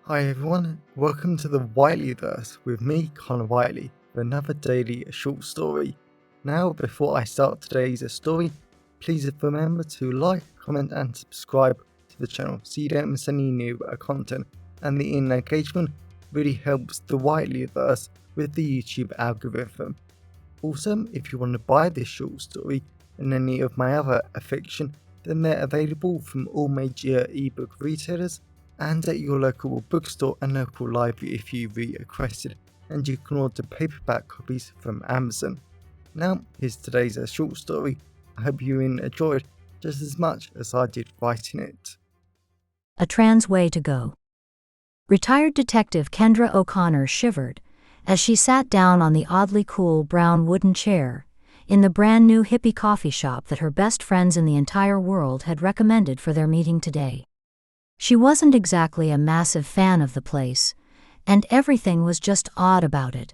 Hi everyone, welcome to the Whiteleyverse with me, Connor Whiteley, for another daily short story. Now, before I start today's story, please remember to like, comment and subscribe to the channel so you don't miss any new content, and the engagement really helps the Whiteleyverse with the YouTube algorithm. Also, if you want to buy this short story and any of my other fiction, then they're available from all major ebook retailers and at your local bookstore and local library if you requested, and you can order paperback copies from Amazon. Now, here's today's short story. I hope you enjoyed just as much as I did writing it. A trans way to go. Retired detective Kendra O'Connor shivered as she sat down on the oddly cool brown wooden chair in the brand new hippie coffee shop that her best friends in the entire world had recommended for their meeting today. She wasn't exactly a massive fan of the place, and everything was just odd about it.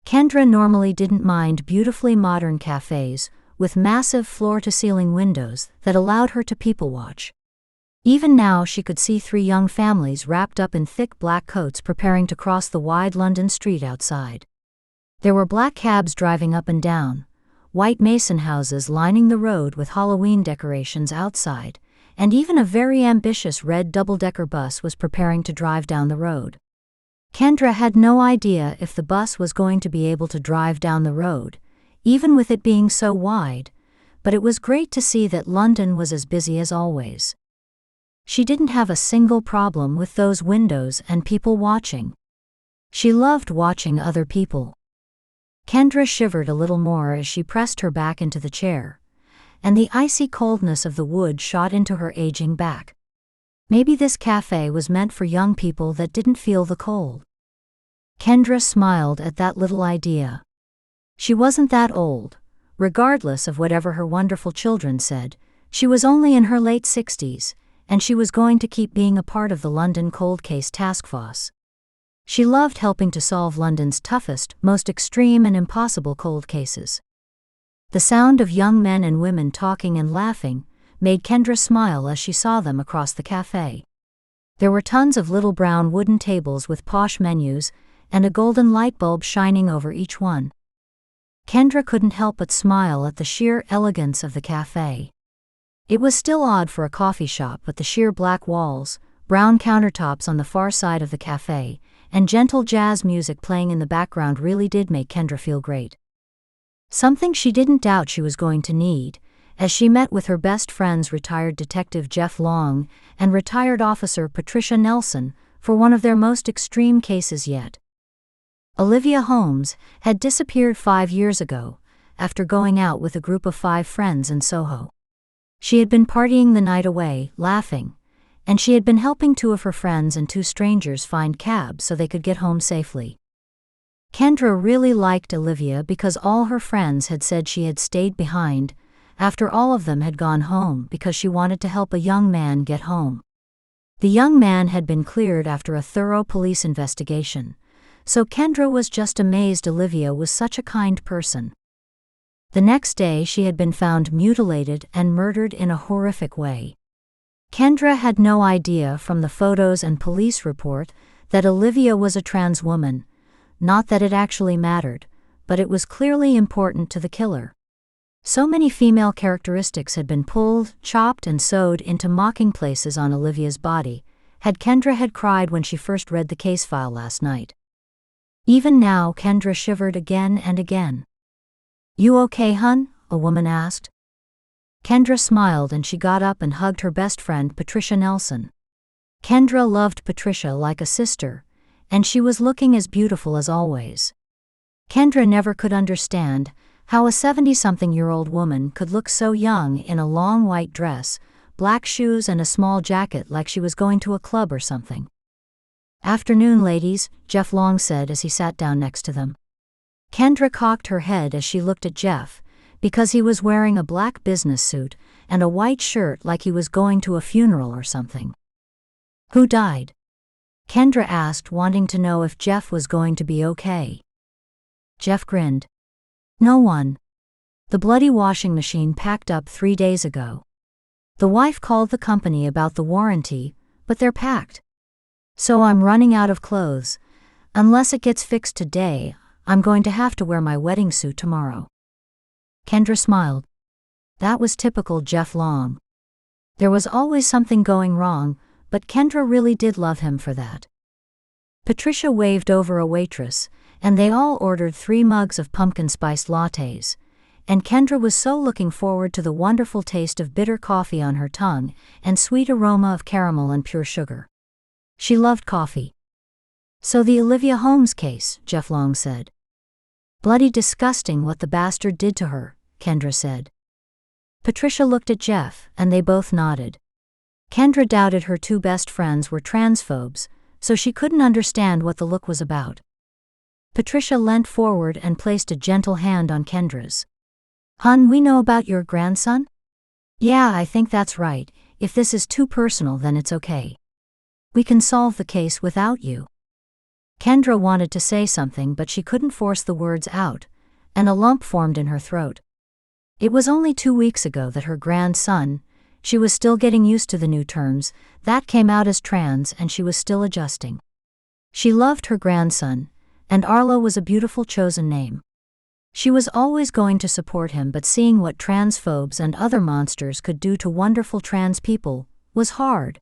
Kendra normally didn't mind beautifully modern cafes with massive floor-to-ceiling windows that allowed her to people-watch. Even now she could see three young families wrapped up in thick black coats preparing to cross the wide London street outside. There were black cabs driving up and down, white mason houses lining the road with Halloween decorations outside, and even a very ambitious red double-decker bus was preparing to drive down the road. Kendra had no idea if the bus was going to be able to drive down the road, even with it being so wide, but it was great to see that London was as busy as always. She didn't have a single problem with those windows and people watching. She loved watching other people. Kendra shivered a little more as she pressed her back into the chair, and the icy coldness of the wood shot into her aging back. Maybe this cafe was meant for young people that didn't feel the cold. Kendra smiled at that little idea. She wasn't that old. Regardless of whatever her wonderful children said, she was only in her late 60s, and she was going to keep being a part of the London Cold Case Task Force. She loved helping to solve London's toughest, most extreme and impossible cold cases. The sound of young men and women talking and laughing made Kendra smile as she saw them across the cafe. There were tons of little brown wooden tables with posh menus and a golden light bulb shining over each one. Kendra couldn't help but smile at the sheer elegance of the cafe. It was still odd for a coffee shop, but the sheer black walls, brown countertops on the far side of the cafe, and gentle jazz music playing in the background really did make Kendra feel great. Something she didn't doubt she was going to need, as she met with her best friends retired Detective Jeff Long and retired Officer Patricia Nelson for one of their most extreme cases yet. Olivia Holmes had disappeared 5 years ago, after going out with a group of 5 friends in Soho. She had been partying the night away, laughing, and she had been helping 2 of her friends and 2 strangers find cabs so they could get home safely. Kendra really liked Olivia because all her friends had said she had stayed behind after all of them had gone home because she wanted to help a young man get home. The young man had been cleared after a thorough police investigation, so Kendra was just amazed Olivia was such a kind person. The next day she had been found mutilated and murdered in a horrific way. Kendra had no idea from the photos and police report that Olivia was a trans woman. Not that it actually mattered, but it was clearly important to the killer. So many female characteristics had been pulled, chopped and sewed into mocking places on Olivia's body. Kendra had cried when she first read the case file last night. Even now Kendra shivered again and again. "You okay, hun?" a woman asked. Kendra smiled and she got up and hugged her best friend Patricia Nelson. Kendra loved Patricia like a sister, and she was looking as beautiful as always. Kendra never could understand how a 70-something-year-old woman could look so young in a long white dress, black shoes and a small jacket like she was going to a club or something. "Afternoon, ladies," Jeff Long said as he sat down next to them. Kendra cocked her head as she looked at Jeff, because he was wearing a black business suit and a white shirt like he was going to a funeral or something. "Who died?" Kendra asked, wanting to know if Jeff was going to be okay. Jeff grinned. "No one. The bloody washing machine packed up 3 days ago. The wife called the company about the warranty, but they're packed. So I'm running out of clothes. Unless it gets fixed today, I'm going to have to wear my wedding suit tomorrow. Kendra smiled. That was typical Jeff Long. There was always something going wrong, but Kendra really did love him for that. Patricia waved over a waitress, and they all ordered 3 mugs of pumpkin-spiced lattes, and Kendra was so looking forward to the wonderful taste of bitter coffee on her tongue and sweet aroma of caramel and pure sugar. She loved coffee. So the Olivia Holmes case, Jeff Long said. Bloody disgusting what the bastard did to her, Kendra said. Patricia looked at Jeff, and they both nodded. Kendra doubted her 2 best friends were transphobes, so she couldn't understand what the look was about. Patricia leant forward and placed a gentle hand on Kendra's. Hun, we know about your grandson? Yeah, I think that's right. If this is too personal, then it's okay. We can solve the case without you. Kendra wanted to say something, but she couldn't force the words out, and a lump formed in her throat. It was only 2 weeks ago that her grandson, she was still getting used to the new terms, that came out as trans, and she was still adjusting. She loved her grandson, and Arlo was a beautiful chosen name. She was always going to support him, but seeing what transphobes and other monsters could do to wonderful trans people was hard.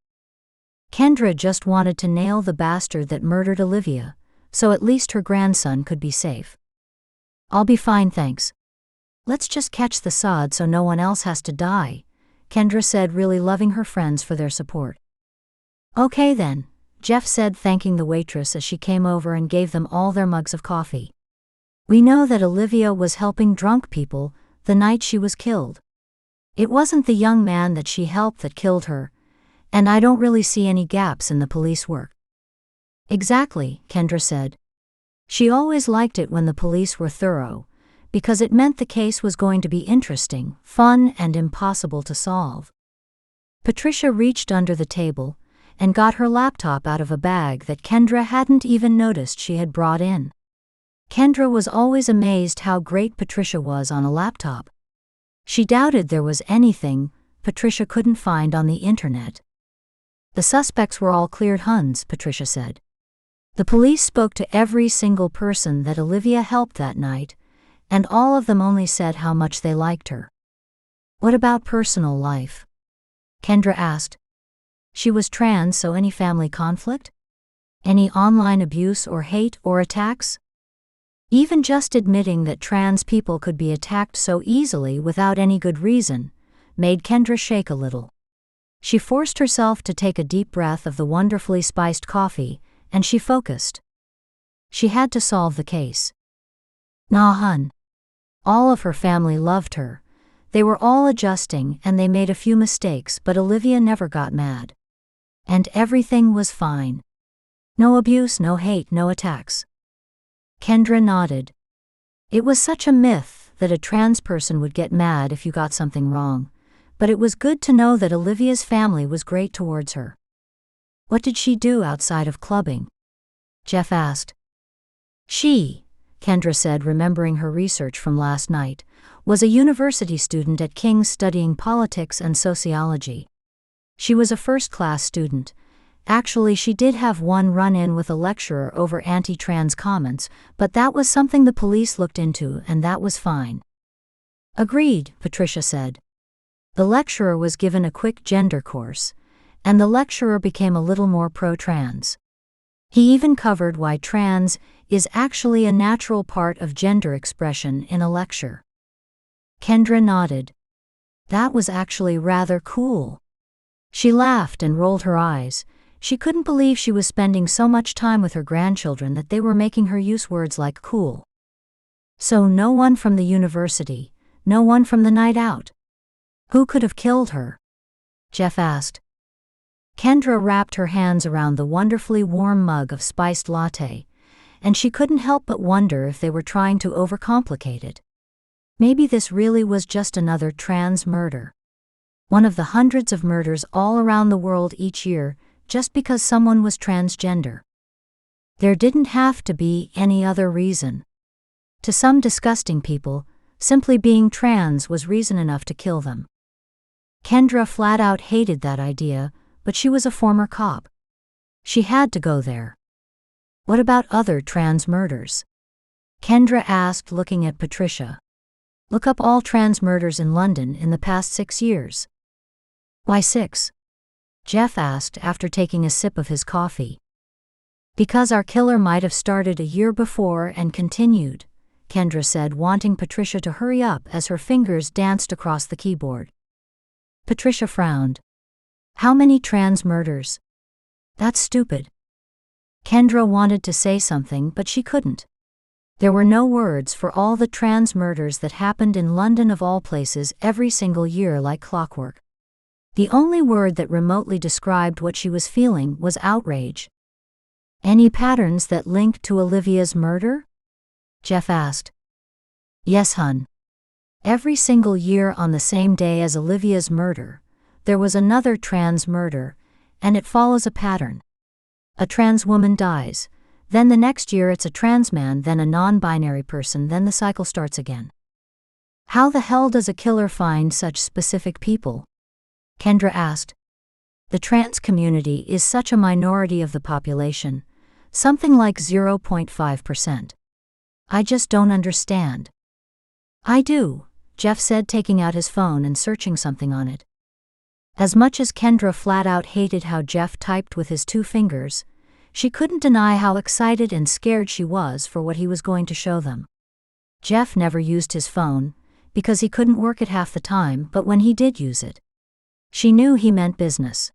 Kendra just wanted to nail the bastard that murdered Olivia, so at least her grandson could be safe. I'll be fine, thanks. Let's just catch the sod so no one else has to die, Kendra said, really loving her friends for their support. Okay then, Jeff said, thanking the waitress as she came over and gave them all their mugs of coffee. We know that Olivia was helping drunk people the night she was killed. It wasn't the young man that she helped that killed her, and I don't really see any gaps in the police work. Exactly, Kendra said. She always liked it when the police were thorough, because it meant the case was going to be interesting, fun, and impossible to solve. Patricia reached under the table and got her laptop out of a bag that Kendra hadn't even noticed she had brought in. Kendra was always amazed how great Patricia was on a laptop. She doubted there was anything Patricia couldn't find on the internet. The suspects were all cleared Huns, Patricia said. The police spoke to every single person that Olivia helped that night, and all of them only said how much they liked her. What about personal life? Kendra asked. She was trans, so any family conflict? Any online abuse or hate or attacks? Even just admitting that trans people could be attacked so easily without any good reason made Kendra shake a little. She forced herself to take a deep breath of the wonderfully spiced coffee, and she focused. She had to solve the case. Nah, hun. All of her family loved her. They were all adjusting and they made a few mistakes, but Olivia never got mad. And everything was fine. No abuse, no hate, no attacks. Kendra nodded. It was such a myth that a trans person would get mad if you got something wrong, but it was good to know that Olivia's family was great towards her. What did she do outside of clubbing? Jeff asked. She, Kendra said, remembering her research from last night, was a university student at King's studying politics and sociology. She was a first-class student. Actually, she did have one run-in with a lecturer over anti-trans comments, but that was something the police looked into, and that was fine. Agreed, Patricia said. The lecturer was given a quick gender course, and the lecturer became a little more pro-trans. He even covered why trans is actually a natural part of gender expression in a lecture. Kendra nodded. That was actually rather cool. She laughed and rolled her eyes. She couldn't believe she was spending so much time with her grandchildren that they were making her use words like cool. So no one from the university, no one from the night out. Who could have killed her? Jeff asked. Kendra wrapped her hands around the wonderfully warm mug of spiced latte, and she couldn't help but wonder if they were trying to overcomplicate it. Maybe this really was just another trans murder. One of the hundreds of murders all around the world each year, just because someone was transgender. There didn't have to be any other reason. To some disgusting people, simply being trans was reason enough to kill them. Kendra flat out hated that idea, but she was a former cop. She had to go there. What about other trans murders? Kendra asked, looking at Patricia. Look up all trans murders in London in the past 6 years. Why 6? Jeff asked after taking a sip of his coffee. Because our killer might have started a year before and continued, Kendra said, wanting Patricia to hurry up as her fingers danced across the keyboard. Patricia frowned. How many trans murders? That's stupid. Kendra wanted to say something, but she couldn't. There were no words for all the trans murders that happened in London of all places every single year like clockwork. The only word that remotely described what she was feeling was outrage. Any patterns that linked to Olivia's murder? Jeff asked. Yes, hun. Every single year on the same day as Olivia's murder, there was another trans murder, and it follows a pattern. A trans woman dies, then the next year it's a trans man, then a non-binary person, then the cycle starts again. How the hell does a killer find such specific people? Kendra asked. The trans community is such a minority of the population, something like 0.5%. I just don't understand. I do, Jeff said, taking out his phone and searching something on it. As much as Kendra flat out hated how Jeff typed with his 2 fingers, she couldn't deny how excited and scared she was for what he was going to show them. Jeff never used his phone, because he couldn't work it half the time, but when he did use it, she knew he meant business.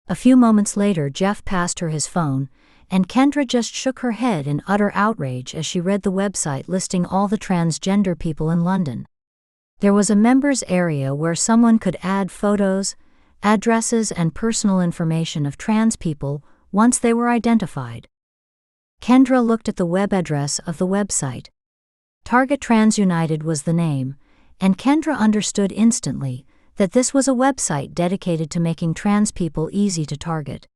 A few moments later, Jeff passed her his phone, and Kendra just shook her head in utter outrage as she read the website listing all the transgender people in London. There was a members area where someone could add photos, addresses, and personal information of trans people once they were identified. Kendra looked at the web address of the website. Target Trans United was the name, and Kendra understood instantly that this was a website dedicated to making trans people easy to target.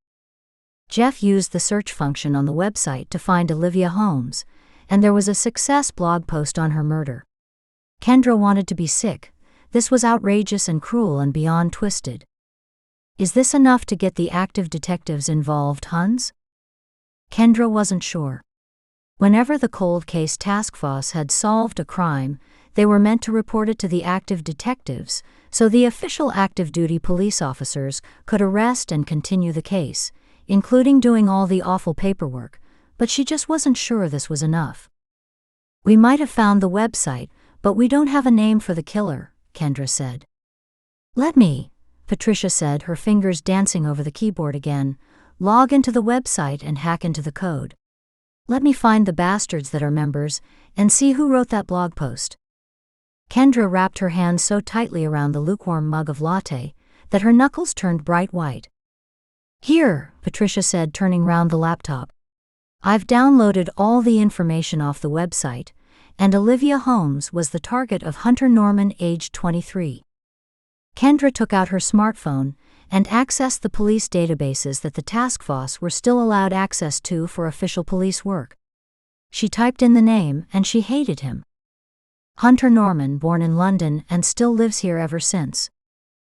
Jeff used the search function on the website to find Olivia Holmes, and there was a success blog post on her murder. Kendra wanted to be sick. This was outrageous and cruel and beyond twisted. Is this enough to get the active detectives involved, Huns? Kendra wasn't sure. Whenever the cold case task force had solved a crime, they were meant to report it to the active detectives, so the official active duty police officers could arrest and continue the case, including doing all the awful paperwork, but she just wasn't sure this was enough. We might have found the website, but we don't have a name for the killer, Kendra said. Let me, Patricia said, her fingers dancing over the keyboard again, log into the website and hack into the code. Let me find the bastards that are members and see who wrote that blog post. Kendra wrapped her hands so tightly around the lukewarm mug of latte that her knuckles turned bright white. Here, Patricia said, turning round the laptop. I've downloaded all the information off the website, and Olivia Holmes was the target of Hunter Norman, aged 23. Kendra took out her smartphone and accessed the police databases that the task force were still allowed access to for official police work. She typed in the name, and she hated him. Hunter Norman, born in London and still lives here ever since.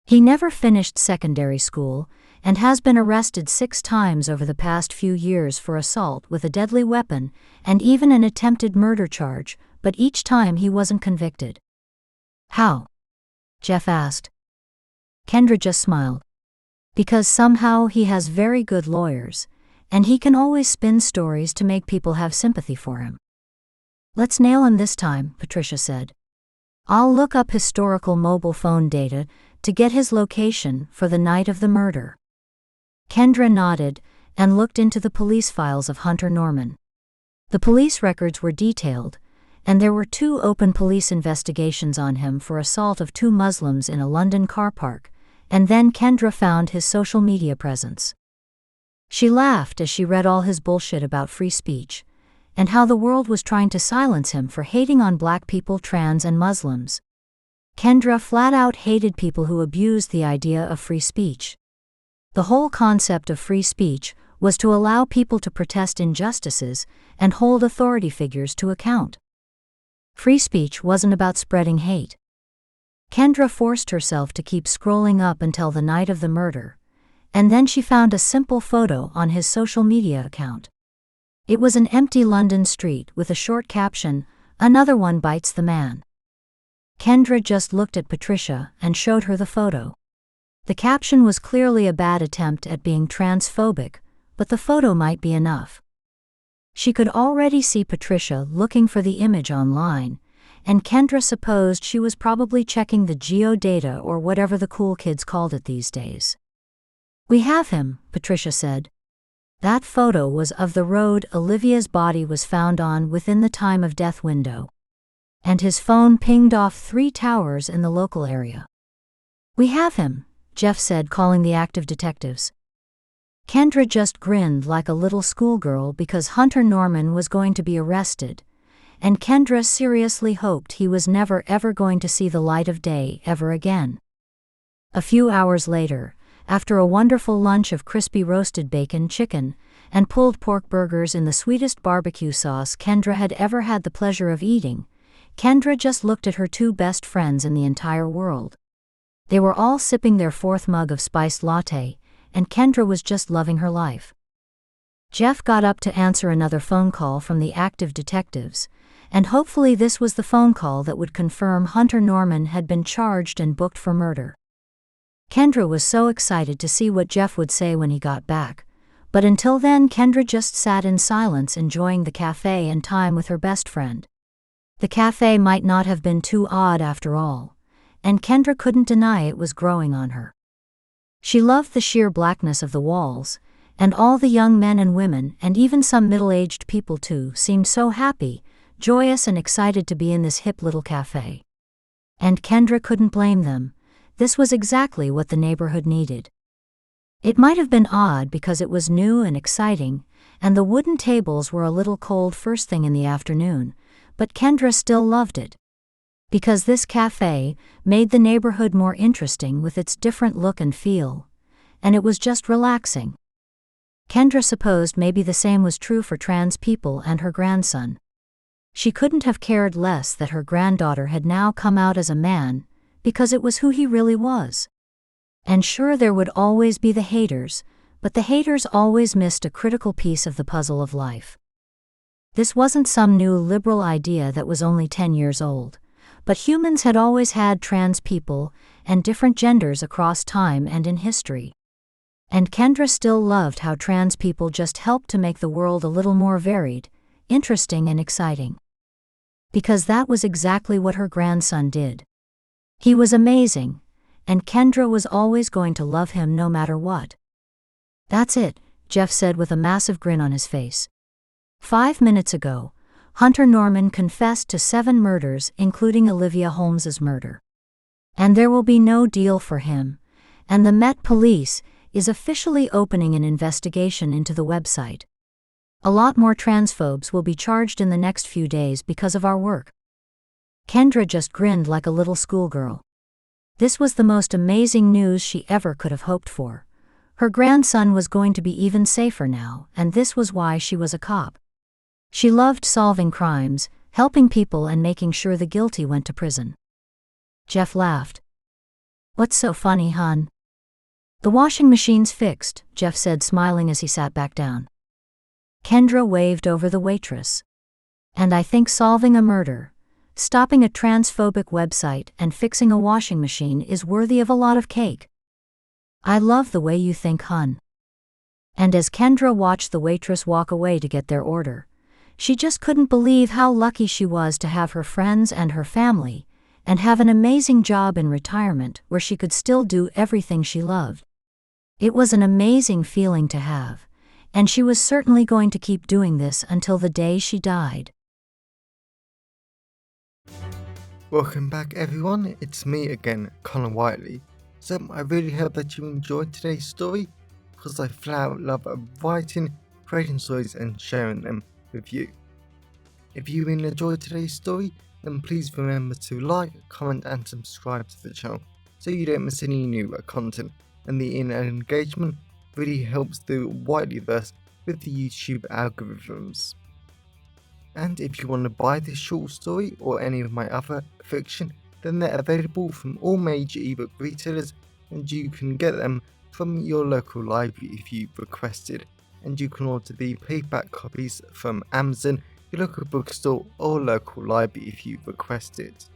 He never finished secondary school and has been arrested 6 times over the past few years for assault with a deadly weapon and even an attempted murder charge, but each time he wasn't convicted. How? Jeff asked. Kendra just smiled. Because somehow he has very good lawyers, and he can always spin stories to make people have sympathy for him. Let's nail him this time, Patricia said. I'll look up historical mobile phone data to get his location for the night of the murder. Kendra nodded and looked into the police files of Hunter Norman. The police records were detailed, and there were 2 open police investigations on him for assault of 2 Muslims in a London car park, and then Kendra found his social media presence. She laughed as she read all his bullshit about free speech, and how the world was trying to silence him for hating on black people, trans, and Muslims. Kendra flat out hated people who abused the idea of free speech. The whole concept of free speech was to allow people to protest injustices and hold authority figures to account. Free speech wasn't about spreading hate. Kendra forced herself to keep scrolling up until the night of the murder, and then she found a simple photo on his social media account. It was an empty London street with a short caption, "Another one bites the man." Kendra just looked at Patricia and showed her the photo. The caption was clearly a bad attempt at being transphobic, but the photo might be enough. She could already see Patricia looking for the image online, and Kendra supposed she was probably checking the geodata or whatever the cool kids called it these days. "We have him," Patricia said. That photo was of the road Olivia's body was found on within the time of death window. And his phone pinged off 3 towers in the local area. "We have him," Jeff said, calling the active detectives. Kendra just grinned like a little schoolgirl because Hunter Norman was going to be arrested, and Kendra seriously hoped he was never ever going to see the light of day ever again. A few hours later, after a wonderful lunch of crispy roasted bacon, chicken, and pulled pork burgers in the sweetest barbecue sauce Kendra had ever had the pleasure of eating, Kendra just looked at her 2 best friends in the entire world. They were all sipping their 4th mug of spiced latte, and Kendra was just loving her life. Jeff got up to answer another phone call from the active detectives, and hopefully this was the phone call that would confirm Hunter Norman had been charged and booked for murder. Kendra was so excited to see what Jeff would say when he got back, but until then Kendra just sat in silence enjoying the cafe and time with her best friend. The cafe might not have been too odd after all, and Kendra couldn't deny it was growing on her. She loved the sheer blackness of the walls, and all the young men and women and even some middle-aged people too seemed so happy, joyous and excited to be in this hip little cafe. And Kendra couldn't blame them. This was exactly what the neighborhood needed. It might have been odd because it was new and exciting, and the wooden tables were a little cold first thing in the afternoon, but Kendra still loved it. Because this cafe made the neighborhood more interesting with its different look and feel, and it was just relaxing. Kendra supposed maybe the same was true for trans people and her grandson. She couldn't have cared less that her granddaughter had now come out as a man, because it was who he really was. And sure, there would always be the haters, but the haters always missed a critical piece of the puzzle of life. This wasn't some new liberal idea that was only 10 years old, but humans had always had trans people and different genders across time and in history. And Kendra still loved how trans people just helped to make the world a little more varied, interesting and exciting. Because that was exactly what her grandson did. He was amazing, and Kendra was always going to love him no matter what. "That's it," Jeff said with a massive grin on his face. 5 minutes ago, Hunter Norman confessed to 7 murders, including Olivia Holmes's murder. And there will be no deal for him, and the Met Police is officially opening an investigation into the website. A lot more transphobes will be charged in the next few days because of our work. Kendra just grinned like a little schoolgirl. This was the most amazing news she ever could have hoped for. Her grandson was going to be even safer now, and this was why she was a cop. She loved solving crimes, helping people and making sure the guilty went to prison. Jeff laughed. "What's so funny, hon?" "The washing machine's fixed," Jeff said, smiling as he sat back down. Kendra waved over the waitress. "And I think solving a murder, stopping a transphobic website and fixing a washing machine is worthy of a lot of cake. I love the way you think, hon." And as Kendra watched the waitress walk away to get their order, she just couldn't believe how lucky she was to have her friends and her family, and have an amazing job in retirement where she could still do everything she loved. It was an amazing feeling to have, and she was certainly going to keep doing this until the day she died. Welcome back everyone, it's me again, Connor Whiteley. So I really hope that you enjoyed today's story, because I flat out love writing, creating stories and sharing them with you. If you really enjoyed today's story, then please remember to like, comment and subscribe to the channel so you don't miss any new content, and the internet engagement really helps the Whiteleyverse with the YouTube algorithms. And if you want to buy this short story or any of my other fiction, then they're available from all major ebook retailers and you can get them from your local library if you requested, and you can order the paperback copies from Amazon, your local bookstore or local library if you request it.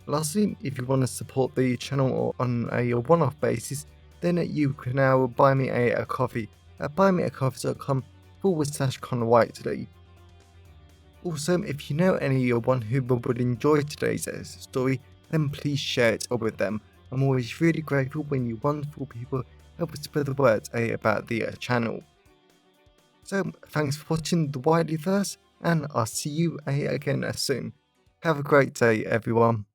Lastly, if you want to support the channel on a one-off basis, then you can now buy me a coffee at buymeacoffee.com/Connor Whiteley. Also, if you know anyone who would enjoy today's story, then please share it with them. I'm always really grateful when you wonderful people help spread the word about the channel. So, thanks for watching the Whiteley Verse, and I'll see you again soon. Have a great day, everyone.